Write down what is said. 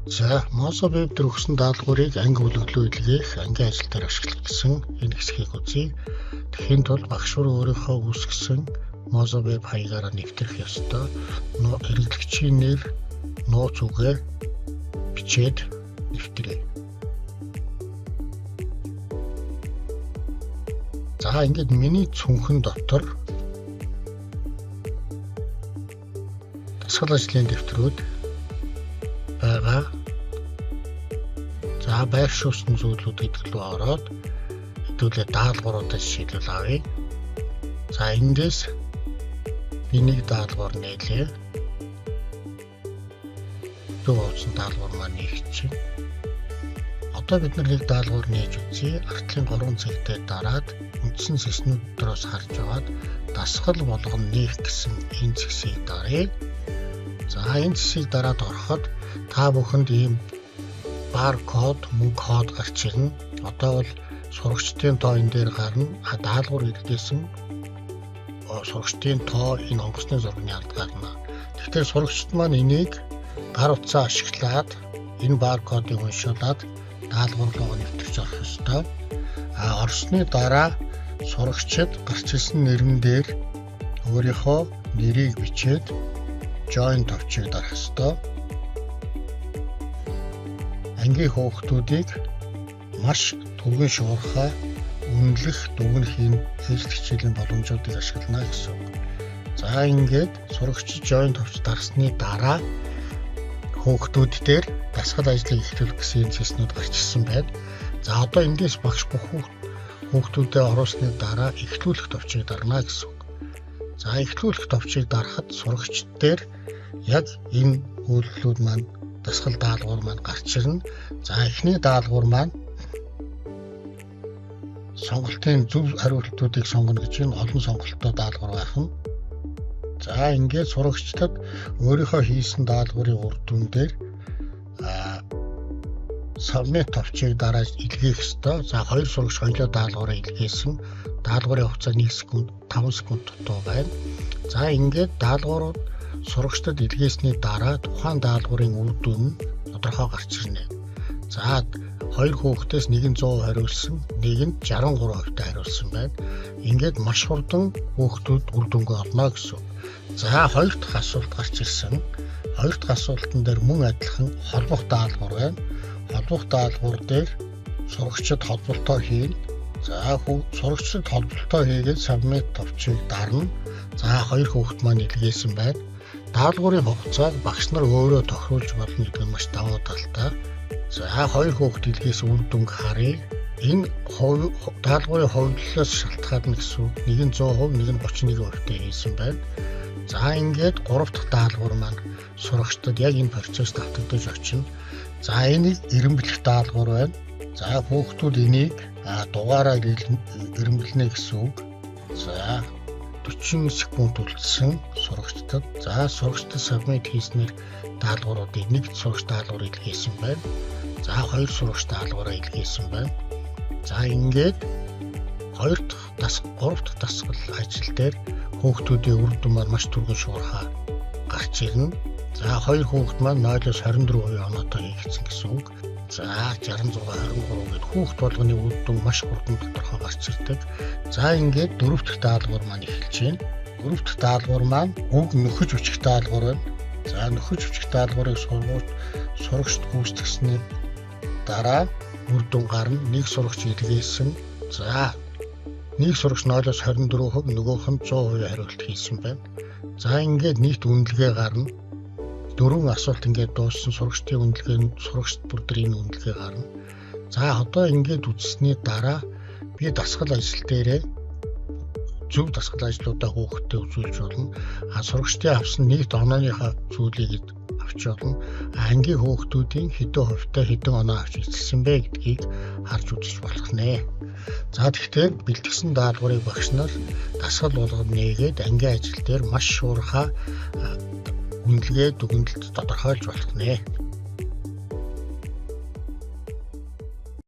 За, Mozovib дээр өгсөн даалгаврыг анги бүлэглүү илгээх, ангийн ажил дээр ашиглагдсан энэ хэсгийг үзье. Тэхийн тулд багш өөрийнхөө үүсгэсэн Mozovib хаягаараа нэвтрэх ёстой. Хэрэглэгчийн нэр, нууц үгээ бичээд нэвтрээ. За, ингээд миний цүнхэн дотор дасгал ажлын дэвтрүүд байгаа. За, байршуулсан зүйлүүд гэдэг рүү ороод хэдүүлээ даалгавруудаас шийдэл авъя. За, эндээс би нэг даалгавар нээлээ. Дөө оцсон даалгавар маань нэгчих. Одоо бид нэг даалгавар нээж үзье. Артлын 3 цэгтэй дараад үндсэн сэснүүд дотроос харж аваад дасгал болгоно нээх гэсэн энэ зэсийг даръя. За, энэ зэсийг дараад ороход та бүхэнд ийм баркод, мөнгө код гарч ирнэ. Одоо бол сурагчдын тоо энэ дээр гарна. Даалгавар илгээсэн сурагчдын тоо энэ онгоцны зургийн алд гарна. Тэгэхээр сурагчид маань энийг гар утсаа ашиглаад энэ баркодыг уншуулад даалгавар руу нэвтэрч орох ёстой. Орсны дараа сурагчид гарч ирсэн нэрэн дээр өөрийнхөө нэрийг бичээд join товчийг дарах ёстой. Ангийн хүүхдүүдийг маш түргэн шуурхай үнэлэх, дүгнэхийн хэлт хичээлийн боломжуудыг ашиглана гэсэн үг. За, ингээд сурагч join товч дарсны дараа хүүхдүүд дээр дасгал ажлыг эхлүүлэх гэсэн зэснүүд гарч ирсэн байна. За, одоо эндээс багш бүх хүүхдүүдэд оруулсны дараа эхлүүлэх товчийг дарна гэсэн үг. За, эхлүүлэх товчийг дарахад сурагчд дээр яг энэ үйлдэлүүд маань дасгал даалгавар маань гарч ирнэ. За, эхний даалгавар маань сонголтын зөв хариултуудыг сонгоно гэж энэ олон сонголттой даалгавар байх нь. За, ингээд сурагчдад өөрийнхөө хийсэн даалгаврын үр дүн дээр submit товчийг дарааж илгээх ёстой. За, 2 сурагч хоёулаа даалгавраа илгээсэн. Даалгаврын хугацаа 1 секунд, 5 секунд дутуу байна. За, ингээд даалгаврууд сурагчдад илгээсний дараа тухайн даалгаврын үр дүн нь тодорхой гарч ирнэ. За, 2 хүүхдээс нэг нь 100% хариулсан, нэг нь 63% хариулсан байна. Ингээд маш хурдан хүүхдүүд үр дүнгээ олно гэсэн. За, 2 дахь асуулт гарч ирсэн. 2 дахь асуултан дээр мөн адилхан холбох даалгавар байна. Холбох даалгавар дээр сурагчид холболтоо хийн. За, сурагчид холболтоо хийгээд submit товчийг дарна. За, 2 хүүхд маань илгээсэн байна. Даалгаврын хугацааг багш нар өөрөө тохируулж болно гэдэг нь маш давуу талтай. За, 2 хүүхд илгээсэн үр дүнг харъя. Энэ даалгаврын хувьдлаас шалтгаална гэсэн үг. Нэг нь 100%, нэг нь 31% хийсэн байна. За, ингээд 3 дахь даалгавар маань сурагчдад яг энэ процесс давтагдаж очино. За, энийг эренблэх даалгавар байна. За, хүүхдүүд энийг дугаараар эренблэнэ гэсэн үг. За, 40 секунд үлдсэн сурагчдад. За, сурагчдад submit хийснээр даалгавруудыг нэг сурагч даалгавар илгээсэн байна. За, 2 сурагч даалгавраа илгээсэн байна. За, ингээд 3 дахь дасгал ажил дээр хүүхдүүдийн үр дүн маань маш түргэн шуурхай гарч ирнэ. За, 2 хүүхд маань 0-оос 24% оноотой хийгдсэн гэсэн үг. За, 66, 23 гэдэг хүүхд болгоны үр дүн маш хурдан тодорхой гарч ирдэг. За, ингээд 4 дахь даалгавар маань эхэлж байна. 4 дахь даалгавар маань үг нөхөж өчөх даалгавар байна. За, нөхөж өчөх даалгаврыг сурагчд гүйцэтгсэний дараа үр дүн гарна. Нэг сурагч илгээсэн. За, нэг сурагч 0-оос 24%, нөгөөх нь 100% хариулт хийсэн байна. За, ингээд нийт үнэлгээ гарна. 4 асуулт ингээд дууссан сурагчдын үнэлгээ нь сурагчд бүр энэ үнэлгээ гарна. За, одоо ингээд үзсний дараа би дасгал ажил дээрээ зөв дасгал ажлуудаа хүүхдэд үзүүлж болно. Сурагчдын авсан нийт онооныхаа зүйлийг авч болно. Ангийн хүүхдүүдийн хэдэн хувьтай хэдэн оноо авч эзэлсэн бэ гэдгийг харж үзэж болох нэ. За, тэгэхээр бэлтгэсэн даалгаврыг багш нар дасгал болгоод нээгээд ангийн ажил дээр маш шуурхай үнэлгээ дүгнэлт тодорхойлж болох нэ.